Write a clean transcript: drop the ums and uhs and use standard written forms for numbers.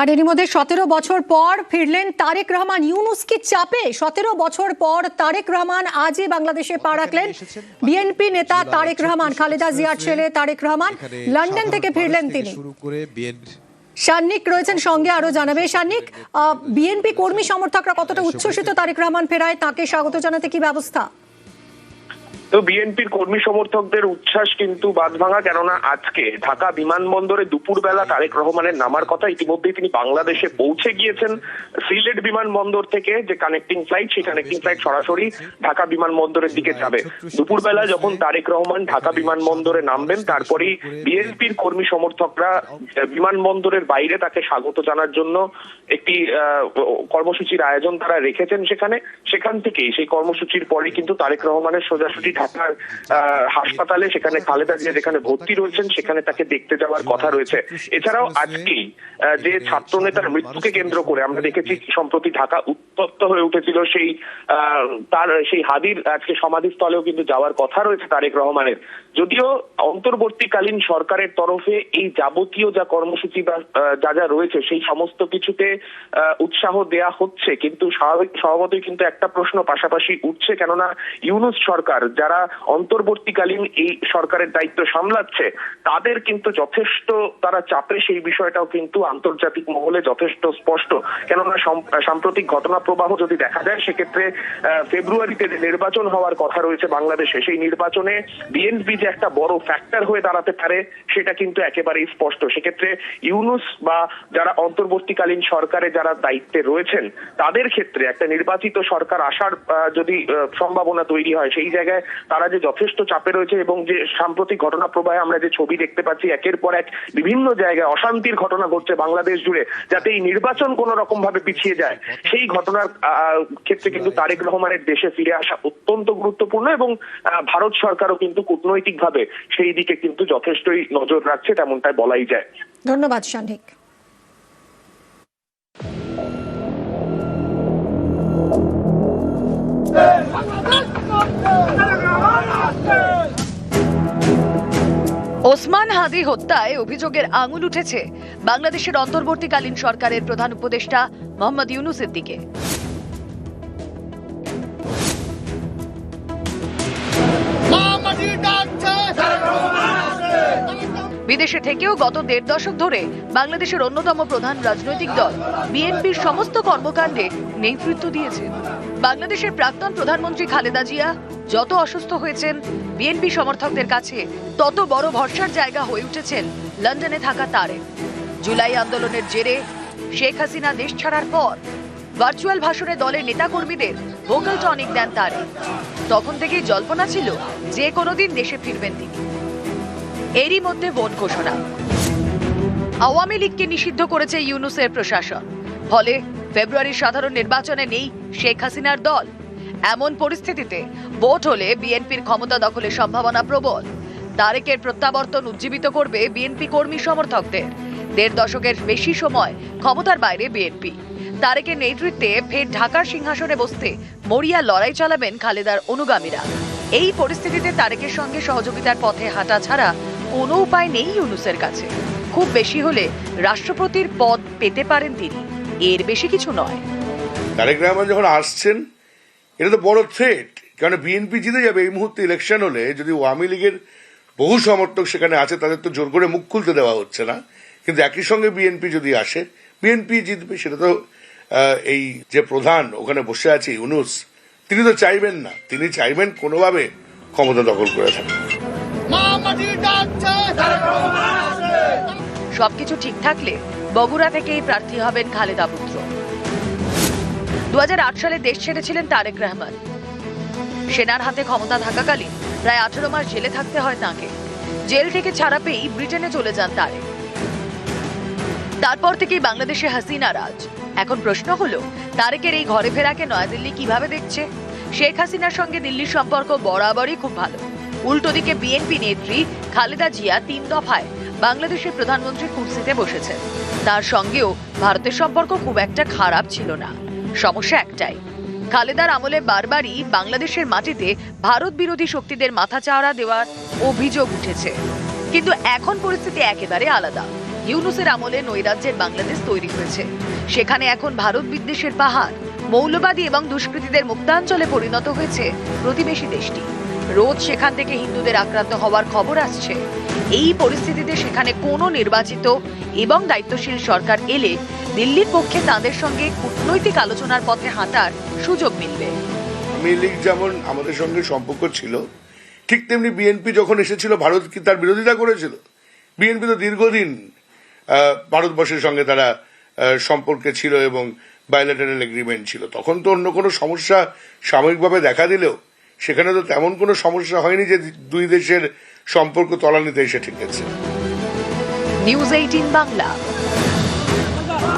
আর এর মধ্যে 17 বছর পর ফিরলেন তারেক রহমান। ইউনূস কি চাপে? 17 বছর পর তারেক রহমান আজই বাংলাদেশে পা রাখলেন। বিএনপি নেতা তারেক রহমান, খালেদা জিয়ার ছেলে তারেক রহমান লন্ডন থেকে ফিরলেন তিনি। সান্নিক রয়েছেন সঙ্গে, আরো জানাবে সান্নিক, বিএনপি কর্মী সমর্থকরা কতটা উচ্ছ্বসিত তারেক রহমান ফেরায়, তাকে স্বাগত জানাতে কি ব্যবস্থা? তো বিএনপির কর্মী সমর্থকদের উচ্ছ্বাস কিন্তু বাঁধভাঙা, কেননা আজকে ঢাকা বিমানবন্দরে দুপুরবেলা তারেক রহমানের নামার কথা। ইতিমধ্যেই তিনি বাংলাদেশে পৌঁছে গিয়েছেন। সিলেট বিমানবন্দর থেকে যে কানেক্টিং ফ্লাইট, সেই কানেক্টিং ফ্লাইট সরাসরি ঢাকা বিমানবন্দরের দিকে যাবে। দুপুরবেলা যখন তারেক রহমান ঢাকা বিমানবন্দরে নামবেন, তারপরেই বিএনপির কর্মী সমর্থকরা বিমানবন্দরের বাইরে তাকে স্বাগত জানার জন্য একটি কর্মসূচির আয়োজন তারা রেখেছেন সেখান থেকেই সেই কর্মসূচির পরে কিন্তু তারেক রহমানের সোজাসুটি ঢাকার হাসপাতালে, সেখানে খালেদা জিয়া যেখানে ভর্তি রয়েছেন, সেখানে তাকে দেখতে যাওয়ার কথা রয়েছে। এছাড়াও আজকেই যে ছাত্র নেতার মৃত্যুকে কেন্দ্র করে আমরা দেখেছি সম্প্রতি ঢাকা উত্তপ্ত হয়ে উঠেছিল, সেই হাদির আজকে সমাধিস্থলেও কিন্তু যাওয়ার কথা রয়েছে তারেক রহমানের। যদিও অন্তর্বর্তীকালীন সরকারের তরফে এই যাবতীয় যা কর্মসূচি বা যা রয়েছে সেই সমস্ত কিছুতে উৎসাহ দেয়া হচ্ছে, কিন্তু স্বভাবতই কিন্তু একটা প্রশ্ন পাশাপাশি উঠছে, কেননা ইউনূস সরকার যারা অন্তর্বর্তীকালীন এই সরকারের দায়িত্ব সামলাচ্ছে তাদের কিন্তু যথেষ্ট তারা চাপে, সেই বিষয়টাও কিন্তু আন্তর্জাতিক মহলে যথেষ্ট স্পষ্ট। কেননা সাম্প্রতিক ঘটনা প্রবাহ যদি দেখা যায়, সেক্ষেত্রে ফেব্রুয়ারিতে যে নির্বাচন হওয়ার কথা রয়েছে বাংলাদেশে, সেই নির্বাচনে বিএনপি যে একটা বড় ফ্যাক্টর হয়ে দাঁড়াতে পারে সেটা কিন্তু একেবারেই স্পষ্ট। সেক্ষেত্রে ইউনূস বা যারা অন্তর্বর্তীকালীন সরকারে যারা দায়িত্বে রয়েছেন তাদের ক্ষেত্রে একটা নির্বাচিত সরকার আসার যদি সম্ভাবনা তৈরি হয়, সেই জায়গায় তারা যে যথেষ্ট চাপে রয়েছে এবং যে সাম্প্রতিক ঘটনা প্রবাহে আমরা যে ছবি দেখতে পাচ্ছি, একের পর এক বিভিন্ন জায়গায় অশান্তির ঘটনা ঘটছে বাংলাদেশ জুড়ে, যাতে এই নির্বাচন কোন রকম ভাবে পিছিয়ে যায়, সেই ঘটনার ক্ষেত্রে কিন্তু তারেক রহমানের দেশে ফিরে আসা অত্যন্ত গুরুত্বপূর্ণ এবং ভারত সরকারও কিন্তু কূটনৈতিক ভাবে সেই দিকে কিন্তু যথেষ্টই নজর রাখছে, তেমনটাই বলাই যায়। ধন্যবাদ সান্নিক। ওসমান হাদি হত্যায় অভিযোগের আঙুল উঠেছে বাংলাদেশের অন্তর্বর্তীকালীন সরকারের প্রধান উপদেষ্টা মোহাম্মদ ইউনূসের দিকে। বিদেশে থেকেও গত ১.৫ দশক ধরে বাংলাদেশের অন্যতম প্রধান রাজনৈতিক দল বিএনপির সমস্ত কর্মকাণ্ডে নেতৃত্ব দিয়েছেন। বাংলাদেশের প্রাক্তন প্রধানমন্ত্রী খালেদা জিয়া যত অসুস্থ হয়েছেন, বিএনপি সমর্থকদের কাছে তত বড় ভরসার জায়গা হয়ে উঠেছেন লন্ডনে থাকা তারেক। জুলাই আন্দোলনের জেরে শেখ হাসিনা দেশ ছাড়ার পর ভার্চুয়াল ভাষণে দলের নেতাকর্মীদের ভোকাল টনিক দেন তারেক। তখন থেকেই জল্পনা ছিল যে কোনোদিন দেশে ফিরবেন তিনি। এরই মধ্যে ভোট ঘোষণা, আওয়ামী লীগকে নিষিদ্ধ করেছে ইউনূসের প্রশাসন, ফলে ফেব্রুয়ারির সাধারণ নির্বাচনে নেই শেখ হাসিনার দল। এমন পরিস্থিতিতে ভোট হলে বিএনপির ক্ষমতা দখলের সম্ভাবনা প্রবল। তারেকের প্রত্যাবর্তন উজ্জীবিত করবে বিএনপি কর্মী সমর্থকদের। ১.৫ দশকের বেশি সময় ক্ষমতার বাইরে বিএনপি। তারেকের নেতৃত্বে ফের ঢাকার সিংহাসনে বসতে মরিয়া লড়াই চালাবেন খালেদার অনুগামীরা। এই পরিস্থিতিতে তারেকের সঙ্গে সহযোগিতার পথে হাঁটা ছাড়া কোনো উপায় নেই ইউনূসের কাছে। খুব বেশি হলে রাষ্ট্রপতির পদ পেতে পারেন তিনি, এর বেশি কিছু নয়। তারেক রহমান যখন আসছেন, এটা তো বড় থ্রেট, কারণ বিএনপি জিতে যাবে এই মুহূর্তে ইলেকশন হলে। যদি আওয়ামী লীগের বহু সমর্থক সেখানে আছে, তাদের তো জোর করে মুখ খুলতে দেওয়া হচ্ছে না, কিন্তু একই সঙ্গে বিএনপি যদি আসে, বিএনপি জিতবে। সেটা তো এই যে প্রধান ওখানে বসে আছে ইউনূস, তিনি তো চাইবেন না, তিনি চাইবেন কোনোভাবে ক্ষমতা দখল করে থাকেন। সবকিছু ঠিক থাকলে বগুড়া থেকেই প্রার্থী হবেন খালেদা পুত্র। ২০০৮ সালে দেশ ছেড়েছিলেন তারেক রহমান। সেনার হাতে ক্ষমতা থাকাকালীন প্রায় ১৮ মাস জেলে থাকতে হয় তাঁকে। জেল থেকে ছাড়া পেয়েই ব্রিটেনে চলে যান তারেক। তারপর থেকেই বাংলাদেশে হাসিনা রাজ। এখন প্রশ্ন হলো, তারেকের এই ঘরে ফেরাকে নয়াদিল্লি কিভাবে দেখছে? শেখ হাসিনার সঙ্গে দিল্লির সম্পর্ক বরাবরই খুব ভালো। উল্টো দিকে বিএনপি নেত্রী খালেদা জিয়া ৩ দফায় বাংলাদেশের প্রধানমন্ত্রীর কুর্সিতে বসেছেন। তার সঙ্গেও ভারতের সম্পর্ক খুব একটা খারাপ ছিল না। সমস্যা একটাই, খালেদার আমলে বারবারই বাংলাদেশের মাটিতে ভারত বিরোধী শক্তিদের মাথাচাড়া দেওয়ার অভিযোগ উঠেছে। কিন্তু এখন পরিস্থিতি একেবারে আলাদা। ইউনূসের আমলে নৈরাজ্যের বাংলাদেশ তৈরি হয়েছে। সেখানে এখন ভারত বিদ্বেষের পাহাড়, মৌলবাদী এবং দুষ্কৃতীদের মুক্তাঞ্চলে পরিণত হয়েছে প্রতিবেশী দেশটি। রোজ সেখান থেকে হিন্দুদের আক্রান্ত হওয়ার খবর আসছে। এই পরিস্থিতিতে সেখানে কোনো নির্বাচিত এবং দায়িত্বশীল সরকার এলে দিল্লির পক্ষে তাদের সঙ্গে কূটনৈতিক আলোচনার পথে হাঁটার সুযোগ মিলবে। আওয়ামী লীগ যেমন আমাদের সঙ্গে সম্পর্ক ছিল, ঠিক তেমনি বিএনপি যখন এসেছিল ভারত কি তার বিরোধিতা করেছিল? বিএনপি তো দীর্ঘদিন ভারতবর্ষের সঙ্গে তারা সম্পর্কে ছিল এবং বায়োলেটারাল এগ্রিমেন্ট ছিল। তখন তো অন্য কোনো সমস্যা সাময়িকভাবে দেখা দিলেও সেখানে তো তেমন কোনো সমস্যা হয়নি যে দুই দেশের সম্পর্ক তলানিতে এসে ঠেকেছে। নিউজ 18 বাংলা।